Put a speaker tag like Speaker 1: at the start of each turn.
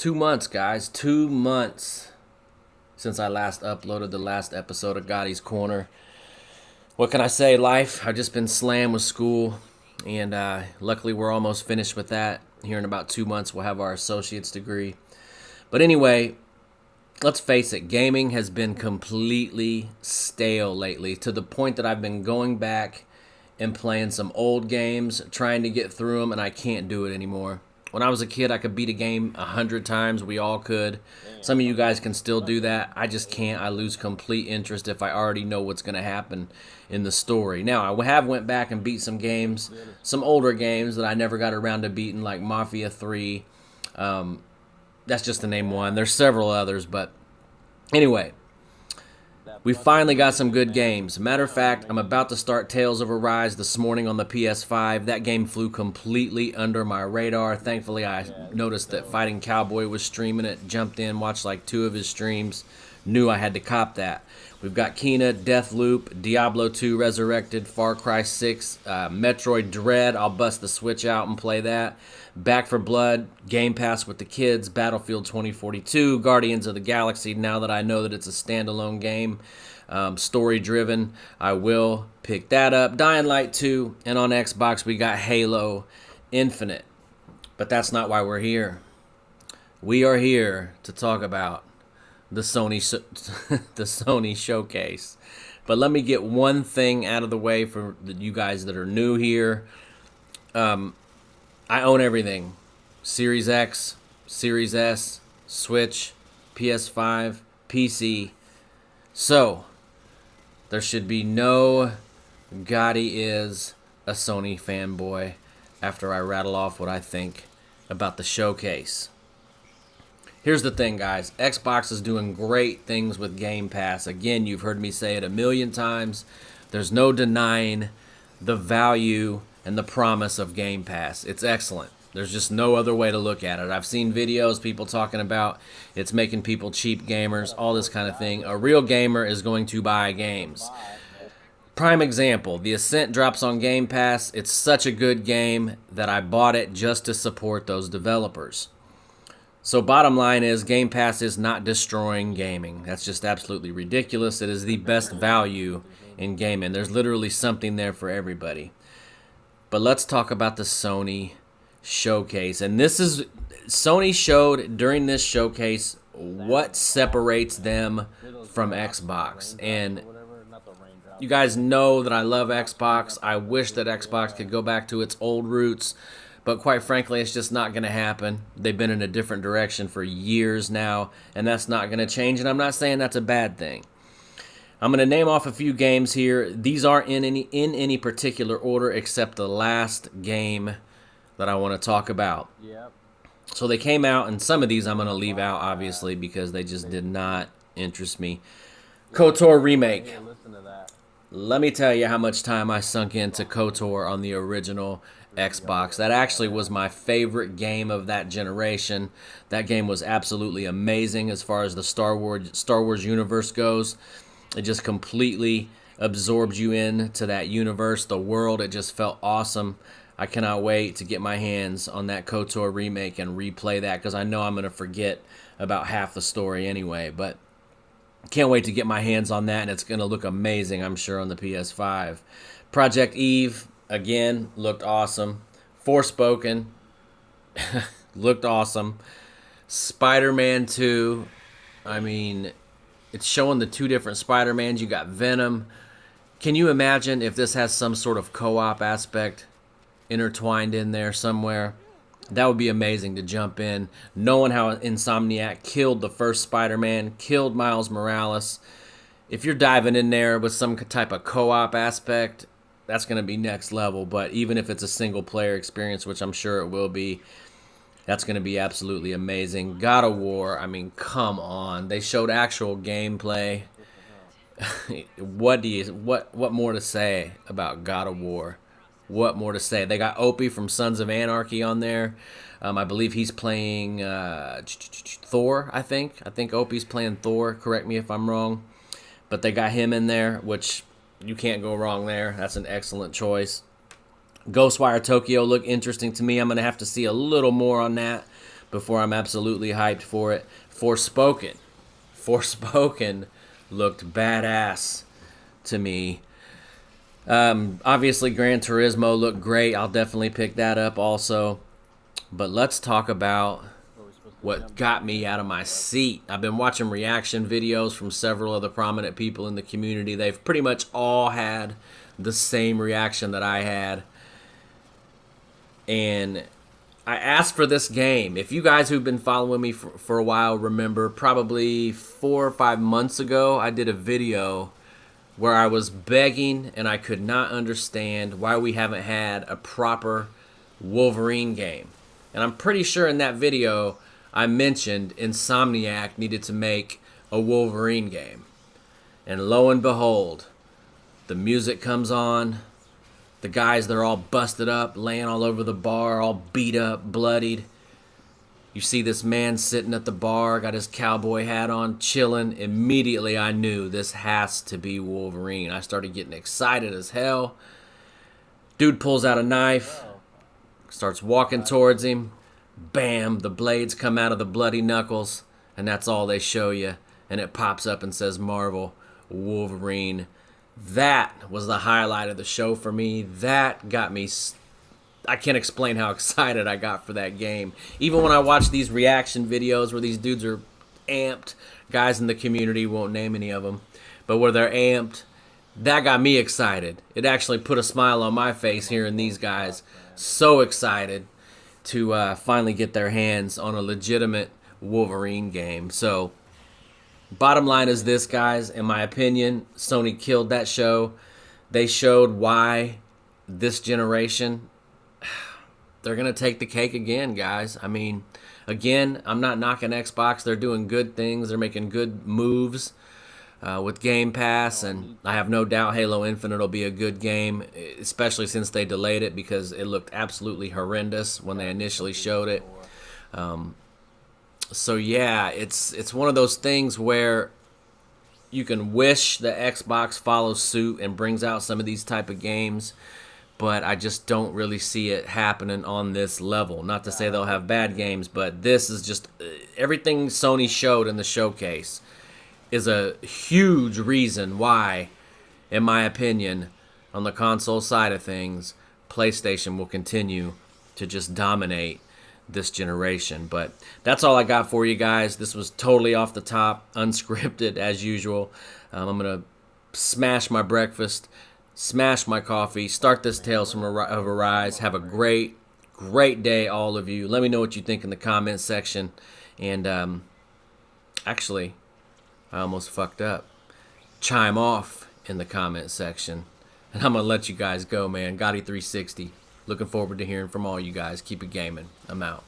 Speaker 1: 2 months, guys. 2 months since I last uploaded the last episode of Gotti's Corner. What can I say? Life. I've just been slammed with school, and luckily we're almost finished with that. Here in about 2 months, we'll have our associate's degree. But anyway, let's face it, gaming has been completely stale lately, to the point that I've been going back and playing some old games, trying to get through them, and I can't do it anymore. When I was a kid, I could beat a game 100 times. We all could. Some of you guys can still do that. I just can't. I lose complete interest if I already know what's going to happen in the story. Now, I have went back and beat some games, some older games that I never got around to beating, like Mafia 3. That's just to name one. There's several others, but anyway, we finally got some good games. Matter of fact, I'm about to start Tales of Arise this morning on the PS5. That game flew completely under my radar. Thankfully, I noticed that Fighting Cowboy was streaming it, jumped in, watched like 2 of his streams, knew I had to cop that. We've got Kena, Deathloop, Diablo 2 Resurrected, Far Cry 6, Metroid Dread. I'll bust the Switch out and play that. Back for Blood, Game Pass with the kids, Battlefield 2042, Guardians of the Galaxy. Now that I know that it's a standalone game, story-driven, I will pick that up. Dying Light 2, and on Xbox we got Halo Infinite. But that's not why we're here. We are here to talk about the Sony Showcase. But let me get one thing out of the way for you guys that are new here. I own everything. Series X, Series S, Switch, PS5, PC. So, there should be no Gotti is a Sony fanboy after I rattle off what I think about the showcase. Here's the thing, guys. Xbox is doing great things with Game Pass. Again, you've heard me say it a million times. There's no denying the value and the promise of Game Pass. It's excellent. There's just no other way to look at it. I've seen videos, people talking about it's making people cheap gamers, all this kind of thing. A real gamer is going to buy games. Prime example, The Ascent drops on Game Pass. It's such a good game that I bought it just to support those developers. So bottom line is, Game Pass is not destroying gaming. That's just absolutely ridiculous. It is the best value in gaming. There's literally something there for everybody. But let's talk about the Sony Showcase. And this is, Sony showed during this showcase what separates them from Xbox. And you guys know that I love Xbox. I wish that Xbox could go back to its old roots. But quite frankly, it's just not going to happen. They've been in a different direction for years now, and that's not going to change. And I'm not saying that's a bad thing. I'm going to name off a few games here. These aren't in any particular order except the last game that I want to talk about. Yep. So they came out, and some of these I'm going to leave out, obviously, because they just did not interest me. Kotor Remake. Let me tell you how much time I sunk into Kotor on the original Xbox. That actually was my favorite game of that generation. That game was absolutely amazing as far as the Star Wars universe goes. It just completely absorbed you into that universe, the world. It just felt awesome. I cannot wait to get my hands on that KOTOR remake and replay that, because I know I'm going to forget about half the story anyway. But can't wait to get my hands on that, and it's going to look amazing, I'm sure, on the PS5. Project Eve, again, looked awesome. Forspoken looked awesome. Spider-Man 2, I mean, it's showing the 2 different Spider-Mans. You got Venom. Can you imagine if this has some sort of co-op aspect intertwined in there somewhere? That would be amazing to jump in. Knowing how Insomniac killed the first Spider-Man, killed Miles Morales. If you're diving in there with some type of co-op aspect, that's going to be next level. But even if it's a single-player experience, which I'm sure it will be, that's going to be absolutely amazing. God of War, I mean, come on. They showed actual gameplay. What more to say about God of War? What more to say? They got Opie from Sons of Anarchy on there. I believe he's playing Thor, I think. I think Opie's playing Thor. Correct me if I'm wrong. But they got him in there, which you can't go wrong there. That's an excellent choice. Ghostwire Tokyo looked interesting to me. I'm going to have to see a little more on that before I'm absolutely hyped for it. Forspoken looked badass to me. Obviously, Gran Turismo looked great. I'll definitely pick that up also. But let's talk about what got me out of my seat. I've been watching reaction videos from several of the prominent people in the community. They've pretty much all had the same reaction that I had. And I asked for this game. If you guys who've been following me for a while remember, probably 4 or 5 months ago, I did a video where I was begging and I could not understand why we haven't had a proper Wolverine game. And I'm pretty sure in that video I mentioned Insomniac needed to make a Wolverine game. And lo and behold, the music comes on. The guys, they're all busted up, laying all over the bar, all beat up, bloodied. You see this man sitting at the bar, got his cowboy hat on, chilling. Immediately I knew this has to be Wolverine. I started getting excited as hell. Dude pulls out a knife, starts walking towards him. Bam, the blades come out of the bloody knuckles, and that's all they show you. And it pops up and says Marvel Wolverine. That was the highlight of the show for me. That got me... I can't explain how excited I got for that game. Even when I watch these reaction videos where these dudes are amped, guys in the community, won't name any of them, but where they're amped, that got me excited. It actually put a smile on my face hearing these guys so excited to finally get their hands on a legitimate Wolverine game. So, bottom line is this, guys. In my opinion, Sony killed that show. They showed why this generation, they're going to take the cake again, guys. I mean, again, I'm not knocking Xbox. They're doing good things. They're making good moves with Game Pass, and I have no doubt Halo Infinite will be a good game, especially since they delayed it because it looked absolutely horrendous when they initially showed it. So yeah, it's one of those things where you can wish the Xbox follows suit and brings out some of these type of games, but I just don't really see it happening on this level. Not to say they'll have bad games, but this is just everything Sony showed in the showcase is a huge reason why, in my opinion, on the console side of things, PlayStation will continue to just dominate this generation. But that's all I got for you guys. This was totally off the top, unscripted as usual. I'm going to smash my breakfast, smash my coffee, start this Tales from of Arise. Have a great day, all of you. Let me know what you think in the comment section. And actually, I almost fucked up. Chime off in the comment section. And I'm going to let you guys go, man. Gotti360. Looking forward to hearing from all you guys. Keep it gaming. I'm out.